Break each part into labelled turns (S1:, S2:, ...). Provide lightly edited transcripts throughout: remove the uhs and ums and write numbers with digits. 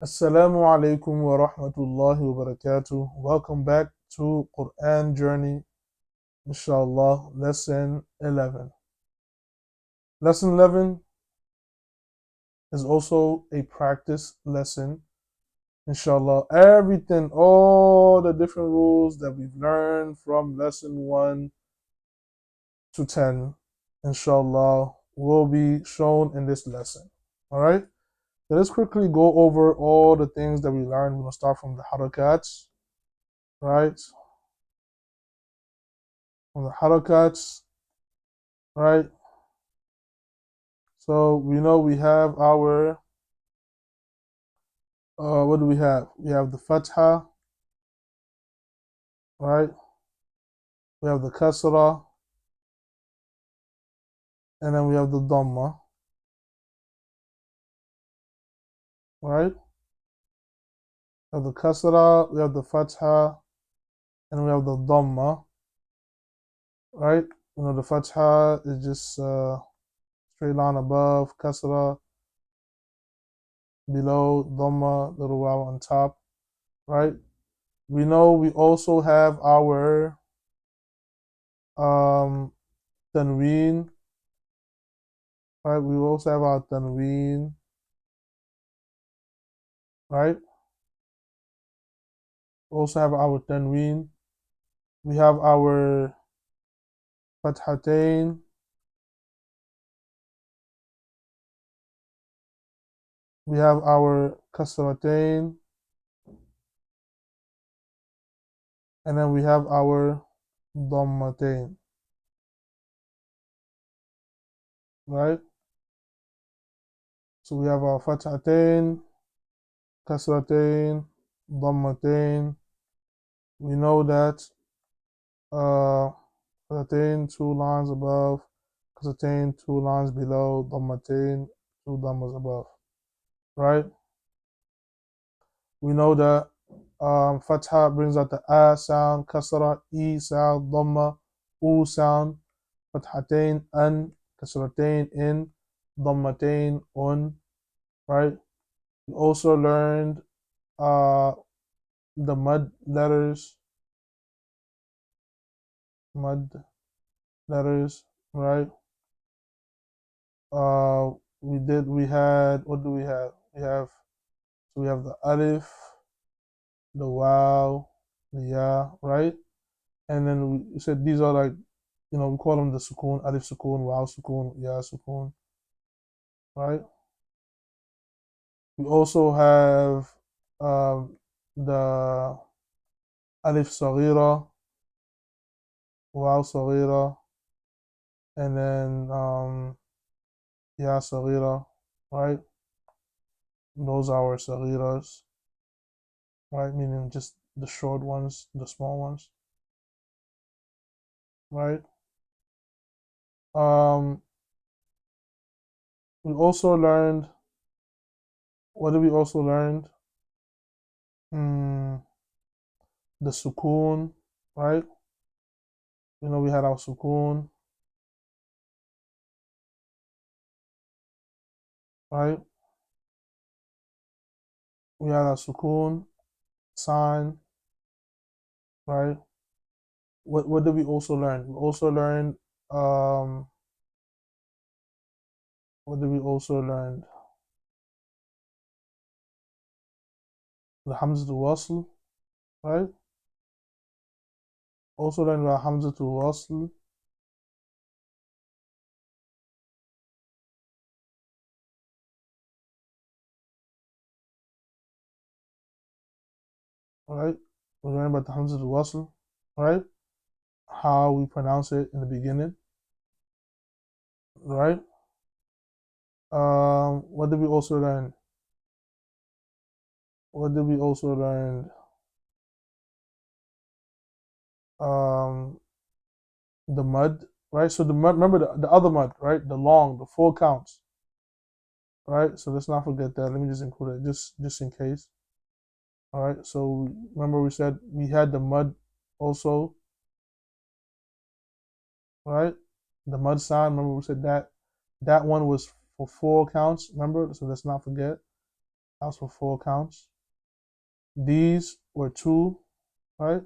S1: Assalamu alaikum wa rahmatullahi wa barakatuh. Welcome back to Quran Journey, inshallah, lesson 11. Lesson 11 is also a practice lesson, inshallah. Everything, all the different rules that we've learned from lesson 1 to 10, inshallah, will be shown in this lesson. All right? So let's quickly go over all the things that we learned. We're going to start from the harakats, right? From the harakats, right? So we know we have our, what do we have? We have the fatha, right? We have the kasra, and then we have the dhamma, right? We have the kasra, we have the fatha, and we have the dhamma, right? You know, the fatha is just straight line above, kasra below, dhamma, little waw on top, right? We know we also have our um, tanween, right? We also have our tanween, right? We also have our tanween. We have our fathatain. We have our kasratain. And then we have our dhammatain, right? So we have our fathatain, kasratain, dhammatain. We know that uh, fathatain, 2 lines above, kasratain, 2 lines below, dhammatain, 2 dhammas above, right? We know that fatha brings out the a sound, kasra, e sound, dhamma, u sound, fathatain, an, kasratain, in, dhammatain, un, right? We also learned uh, the mud letters, right? Uh, what do we have? We have the alif, the waw, the ya, right? And then we said these are like, we call them the sukoon, alif sukoon, waw sukoon, ya sukoon, right? We also have the alif saghira, waw saghira, and then ya saghira, right? Those are our saghiras, right? Meaning just the short ones, the small ones, right? Um, we also learned, what did we also learn? Mm, the sukoon, right? We had our sukoon, right? We had our sukoon sign, right? What did we also learn? We also learned, um, what did we also learn? The hamzatul wasl, right? Also learned about hamzatul wasl, right? We learned about the hamzatul wasl, right? How we pronounce it in the beginning, right? What did we also learn? What did we also learn? Um, the mud, right? So the mud, remember the other mud, right? The 4 counts, right? So let's not forget that. Let me just include it, just in case. All right. So remember we said we had the mud also, right? The mud sign. Remember we said that one was for 4 counts. Remember, so let's not forget. That's for 4 counts. These were 2, right?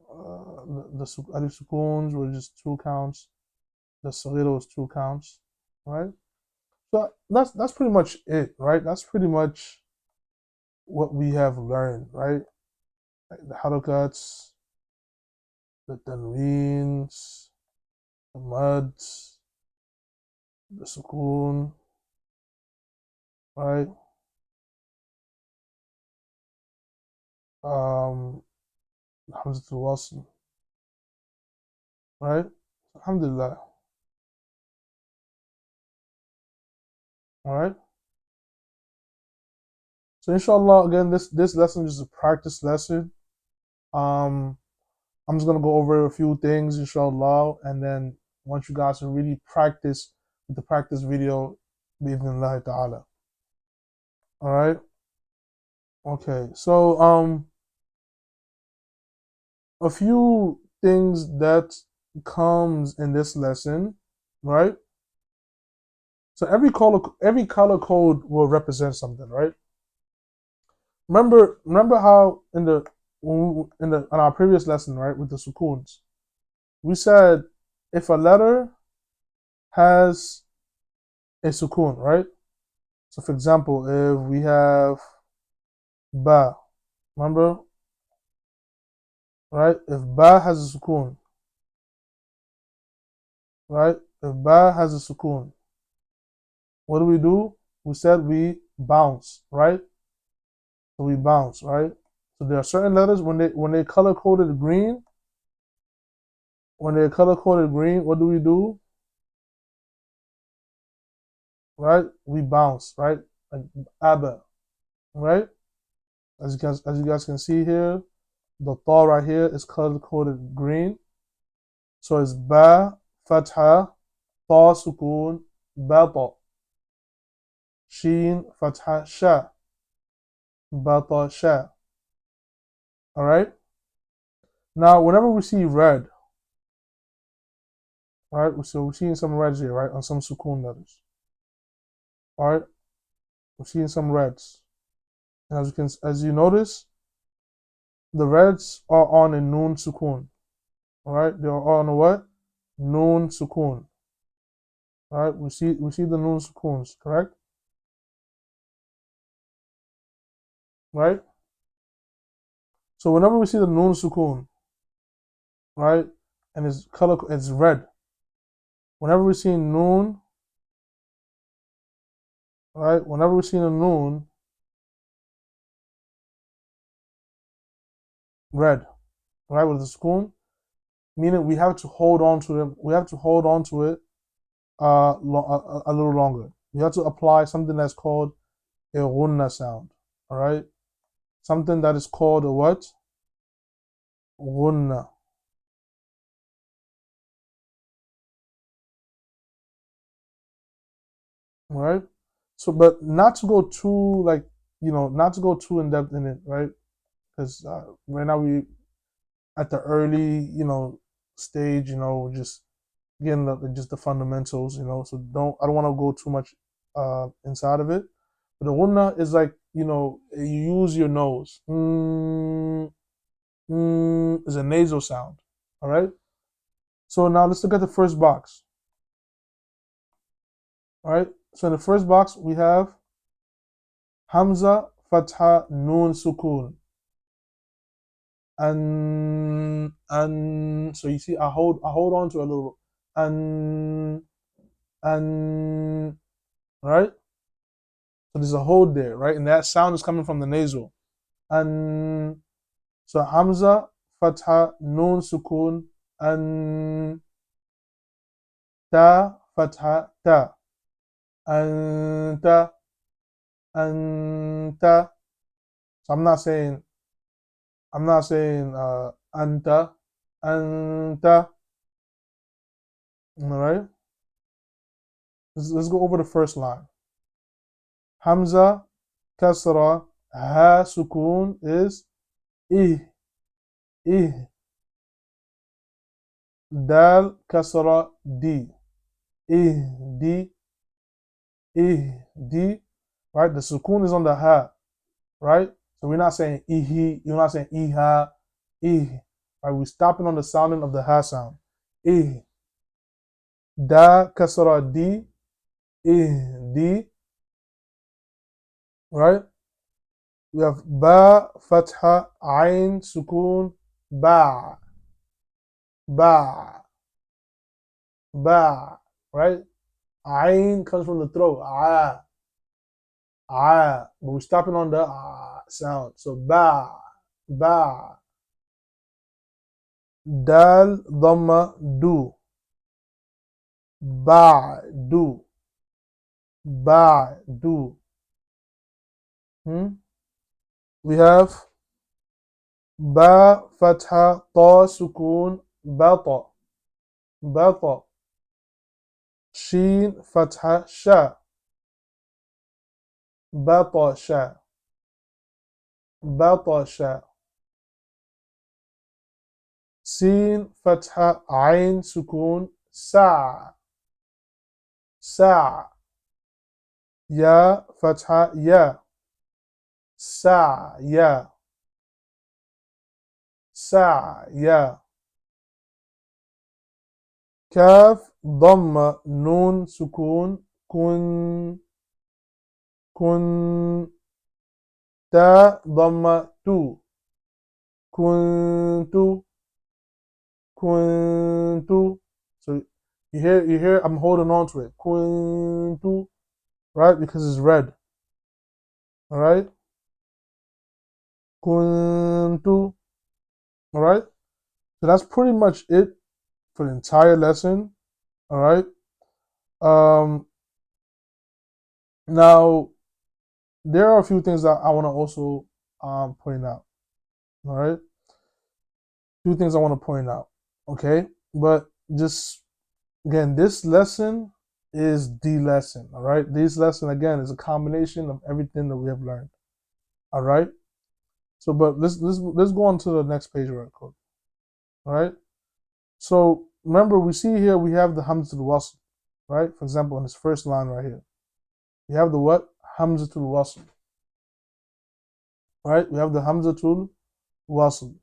S1: The alif sukoons were just 2 counts. The saghira was 2 counts, right? So that's pretty much it, right? That's pretty much what we have learned, right? Like the harakats, the tanweens, the mads, the sukoon, right? Um, Hamzatul wasl, right? Alhamdulillah, all right? So inshallah, again, this lesson is a practice lesson. Um, I'm just gonna go over a few things, inshallah, and then once you guys can really practice with the practice video, bi'idhnillahi ta'ala. All right. Okay. So a few things that comes in this lesson, right? So every color code will represent something, right? Remember how in our previous lesson, right, with the sukoons, we said if a letter has a sukoon, right? So for example, if we have ba, remember, right? If ba has a sukoon, right? If ba has a sukoon, what do? We said we bounce, right? So we bounce, right? So there are certain letters when they color coded green, when they're color coded green, what do? Right? We bounce, right? Like abba, right? As you guys can see here, the ta right here is color coded green. So it's ba fatha ta sukoon ba ta, sheen fatha sha ba ta sha. All right. Now, whenever we see red, right? So we're seeing some reds here, right, on some sukoon letters. All right. We're seeing some reds. And as you notice, the reds are on a noon sukoon. All right, they are on a what? Noon sukoon. All right, we see the noon sukoons, correct? Right. So whenever we see the noon sukoon, right, and it's red. Whenever we see noon, right, whenever we see a noon red, right, with the sukoon, meaning we have to hold on to them. We have to hold on to it a little longer. We have to apply something that's called a gunna sound. All right, something that is called a what? Gunna. All right. So, but not to go too not to go too in depth in it, right? Because right now we at the early stage, just getting just the fundamentals, So I don't want to go too much inside of it. But the gunna is like you use your nose. Is a nasal sound. All right. So now let's look at the first box. All right. So in the first box we have Hamza Fatha Noon Sukun. And so you see I hold on to a little and right. So there's a hold there, right? And that sound is coming from the nasal. And so Hamza Fatha Noon Sukun and Ta Fatha Ta and Ta and Ta. So I'm not saying anta anta. All right. Let's go over the first line. Hamza kasra ha sukun is ih ih. Dal kasra di ih di ih di. right? The sukun is on the ha, right? So we're not saying ihi, you're not saying iha, ih, right? We're stopping on the sounding of the ha sound. Ih, da kasra di, ih, di, right? We have ba, fatha, ain, sukun, ba, ba, ba, right? Ain comes from the throat, but we're stopping on the sound. So ba, ba, dal, dhamma, do, ba, do, ba, do. Hmm? We have ba, fatha, ta, sukun, bata, bata, sheen, fatha, sha, bata, sha, bata, sha. Sin, fatha, ain, sukun, sa, sa. Ya, fatha, ya, sa, ya, sa, ya. Kaf, dhamma, nun, sukun, kun, kun, ta, dhamma, tu, kuntu, kuntu. So you hear, I'm holding on to it. Kuntu, right? Because it's red. All right? Kuntu. All right? So that's pretty much it for the entire lesson. All right? Um, now, there are a few things that I want to also point out. All right? Few things I want to point out. Okay? But just, again, this lesson is the lesson. All right? This lesson, again, is a combination of everything that we have learned. All right? So, but let's go on to the next page real quick. All right? So, remember, we see here we have the Hamzatul Wasl. Right? For example, in this first line right here. We have the what? Hamzatul Wasl. Right? We have the Hamzatul Wasl.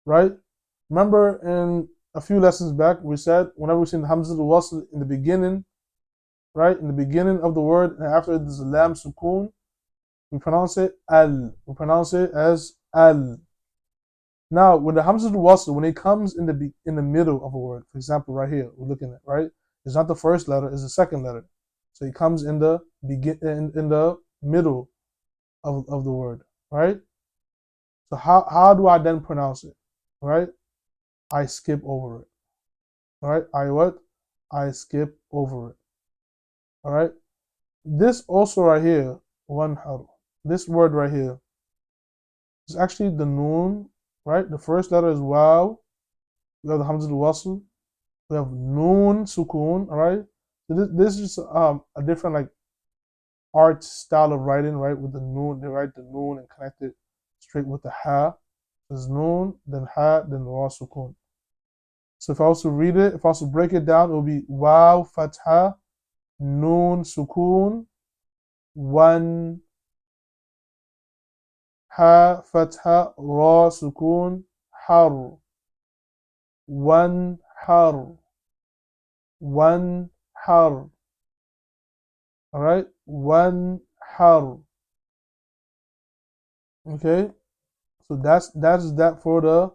S1: Right? Remember in a few lessons back, we said whenever we see the Hamzatul Wasl in the beginning, right? In the beginning of the word, and after there's a lam sukun, we pronounce it al. We pronounce it as al. Now, when the Hamzatul Wasl, when it comes in the middle of a word, for example, right here, we're looking at, right? It's not the first letter, it's the second letter. So it comes in the in the middle of the word, right? So how do I then pronounce it? Right? I skip over it. All right? I what? I skip over it. All right? This also right here, one harf. This word right here is actually the noon, right? The first letter is waw. We have the hamzatul wasl. We have noon sukun, all right? So this is a different like art style of writing, right? With the noon, they write the noon and connect it straight with the ha. There's noon, then ha, then ra sukun. So if I was to read it, if I was to break it down, it would be waw fatha, noon sukun, one ha fatha, ra sukun, har, one har, one har. All right, one har. Okay, so that's that for the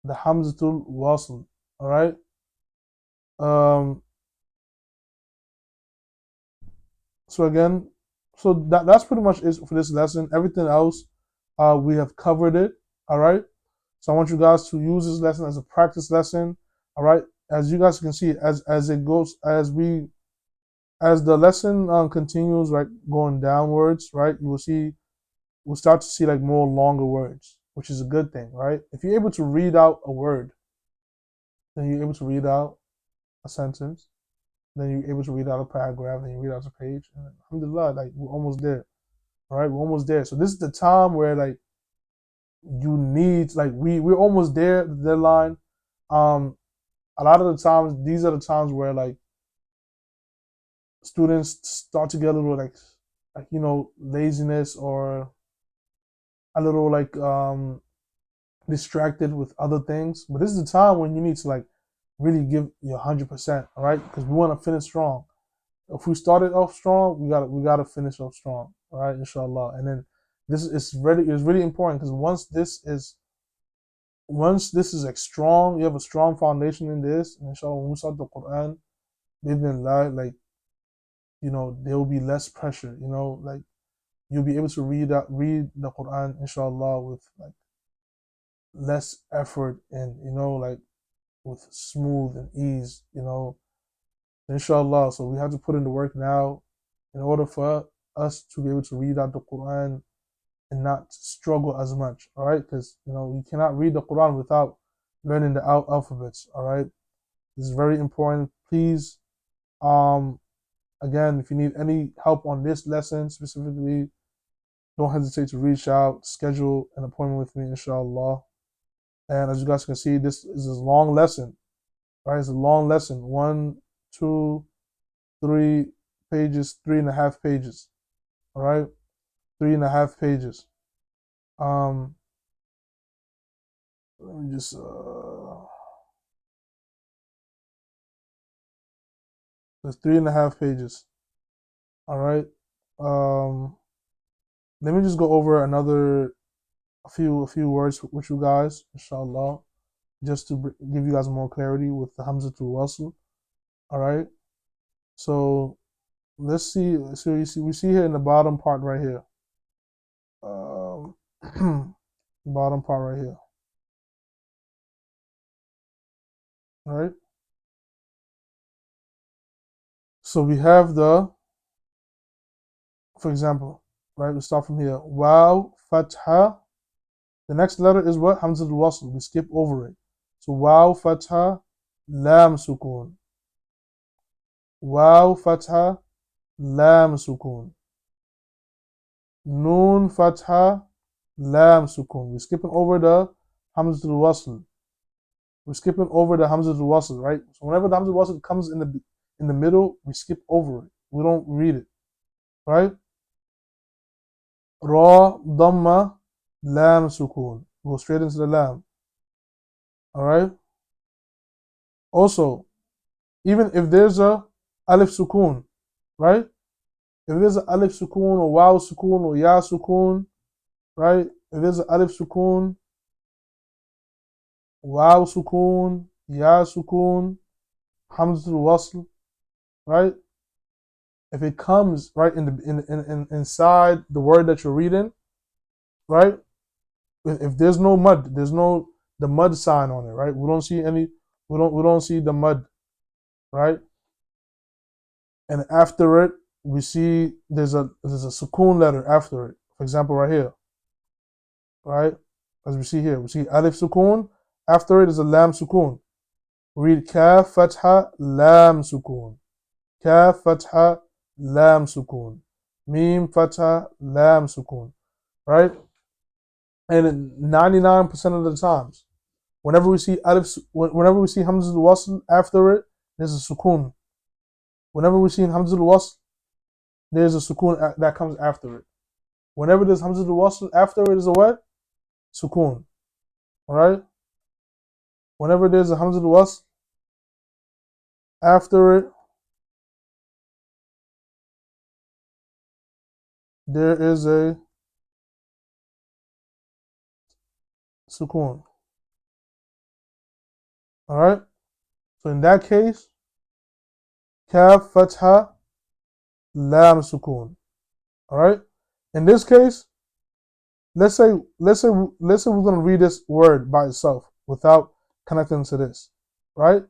S1: hamzatul wasl. All right. Um, so again, so that's pretty much it for this lesson. Everything else, we have covered it. All right. So I want you guys to use this lesson as a practice lesson. All right. As you guys can see, as it goes, as the lesson continues, right, going downwards, right, you will see, we'll start to see like more longer words, which is a good thing, right? If you're able to read out a word, then you're able to read out a sentence, then you're able to read out a paragraph, then you read out a page, and alhamdulillah, like we're almost there. All right, we're almost there. So this is the time where like you need, like we're almost there, the deadline. A lot of the times, these are the times where like students start to get a little like laziness or a little like distracted with other things. But this is the time when you need to like really give your 100%, all right? Because we want to finish strong. If we started off strong, we gotta finish off strong, all right, inshallah. And then this is really important because once this is like strong, you have a strong foundation in this, and inshallah when we start the Quran, like there will be less pressure, like you'll be able to read the Quran, inshallah, with like less effort and like with smooth and ease, inshallah. So we have to put in the work now in order for us to be able to read out the Quran and not struggle as much, all right? Because you cannot read the Quran without learning the alphabets, all right? This is very important. Please, again, if you need any help on this lesson specifically, don't hesitate to reach out, schedule an appointment with me, inshallah. And as you guys can see, this is a long lesson, right? It's a long lesson. 1, 2, 3 pages, 3.5 pages, all right? 3.5 pages. Let me just there's 3.5 pages, all right? Let me just go over a few words with you guys, inshallah, just to give you guys more clarity with the Hamzatul Wasl, all right? So let's see. So we see here in the bottom part right here, bottom part right here, all right? So we have for example, right? We start from here. Waw, fatha. The next letter is what? Hamzatul Wasl. We skip over it. So waw, fatha, lam, sukun. Waw, fatha, lam, sukun. Noon, fatha, lam, sukun. We're skipping over the Hamzatul Wasl. We're skipping over the Hamzatul Wasl, right? So whenever the Hamzatul Wasl comes in the middle, we skip over it. We don't read it, right? Ra, Dhamma, Lam, Sukun. Go straight into the Lam. Alright? Also, even if there's a Alif Sukun, right? If there's a Alif Sukun or Waw Sukun or Ya Sukun, right? If there's a Alif Sukun, Waw Sukun, Ya Sukun, Hamzatul Wasl, right? If it comes right inside the word that you're reading, right? If there's no mud, there's no the mud sign on it, right? We don't see the mud, right? And after it, we see there's a sukun letter after it. For example, right here, right? As we see here, we see alif sukun. After it is a lam sukun. We read kaf fatha lam sukun. Kaf fatha lam sukun. Mim fatha lam sukun. Right? And 99% of the times, whenever we see Hamzatul Wasl after it, there's a sukun. Whenever we see Hamzatul Wasl, there's a sukun that comes after it. Whenever there's Hamzatul Wasl after it is a what? Sukun. Alright? Whenever there's a Hamzatul Wasl after it, there is a sukun. Alright? So in that case, kaf fatha lam sukun. Alright? In this case, let's say we're gonna read this word by itself without connecting to this. Right?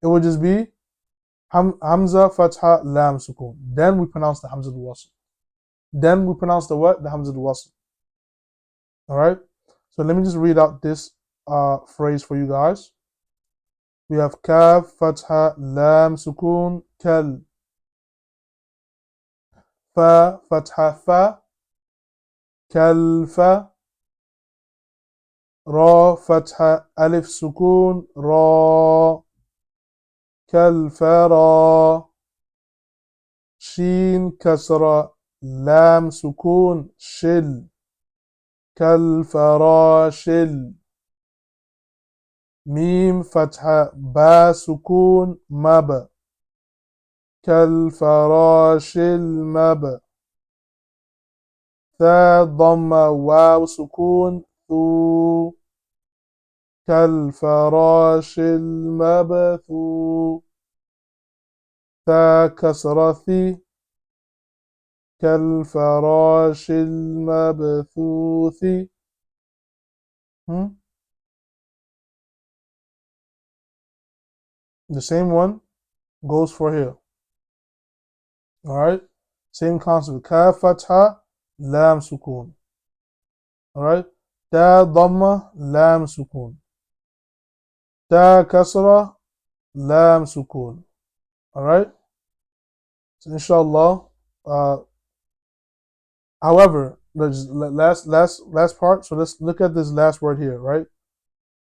S1: It would just be Hamza fatha lam sukun. Then we pronounce the Hamzatul Wasl. Then we pronounce the what? The Hamzatul Wasl. Alright? So let me just read out this phrase for you guys. We have kaf fatha lam sukun kal. Fa fatha fa kal fa. Ra fatha alif sukun ra kal fara. شين كسرة لام سكون شل كالفراشل ميم فتحة با سكون مب كالفراش المب ثا ضمة واو سكون ثو كالفراش المبثو ثا كسرة ثي كالفراش المبثوث. Hmm? The same one goes for here. Alright? Same concept. Ka fatha, lam sukun. Alright? Ta dhamma, lam sukun. Ta kasra, lam sukun. Alright? So inshallah. However, there's last part. So let's look at this last word here, right?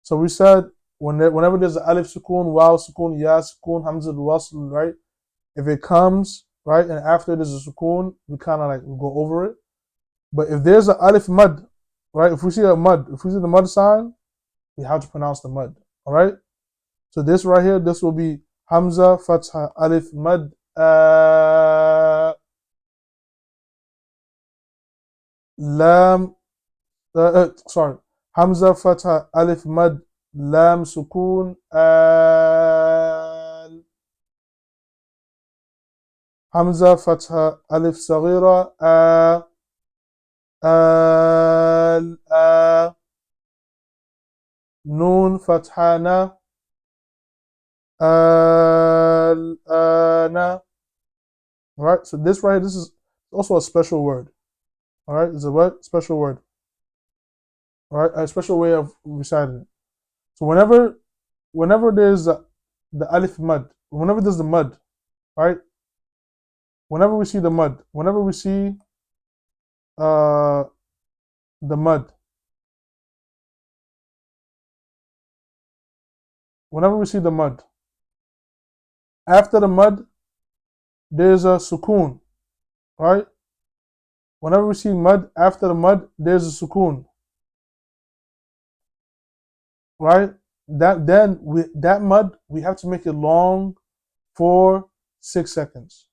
S1: So we said whenever there's an alif sukun, waw sukun, ya sukun, hamza al-wasl, right? If it comes, right, and after there's a sukun, we kind of like go over it. But if there's an alif mud, right, if we see the mud sign, we have to pronounce the mud, all right? So this right here, this will be hamza, fatha, alif, mud, lam, sorry, hamza, fatha, alif, mud, lam, sukun, al, hamza, fatha, alif, saghira, نون فتحة نا الآن. Alright, so this right here, this is also a special word. Alright, it's a what? Special word. Alright, a special way of reciting it. So whenever there's the alif mud, whenever there's the mud, right? Whenever we see the mud, whenever we see uh the mud, whenever we see the mud, after the mud, there's a sukun, right? Whenever we see mud, after the mud, there's a sukun, right? That mud, we have to make it long for 6 seconds.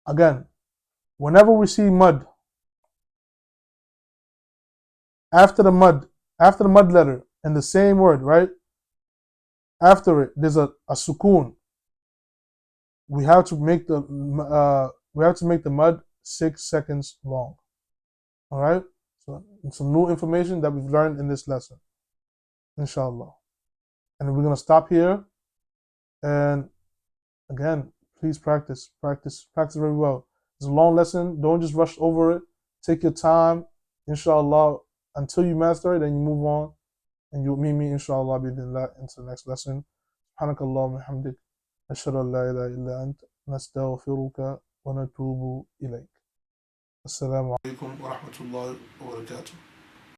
S1: Again, whenever we see mud, after the mud letter in the same word, right? After it, there's a sukun. We have to make the mud 6 seconds long. All right. So some new information that we've learned in this lesson, inshallah. And we're gonna stop here. And again, please practice very well. It's a long lesson. Don't just rush over it. Take your time, inshallah, until you master it. Then you move on, and you'll meet me, inshallah, bi'idhnillah, into the next lesson. سبحانك اللهم وبحمدك أشهد أن لا إله إلا أنت نستغفرك ونتوب إليك. السلام عليكم ورحمة الله وبركاته.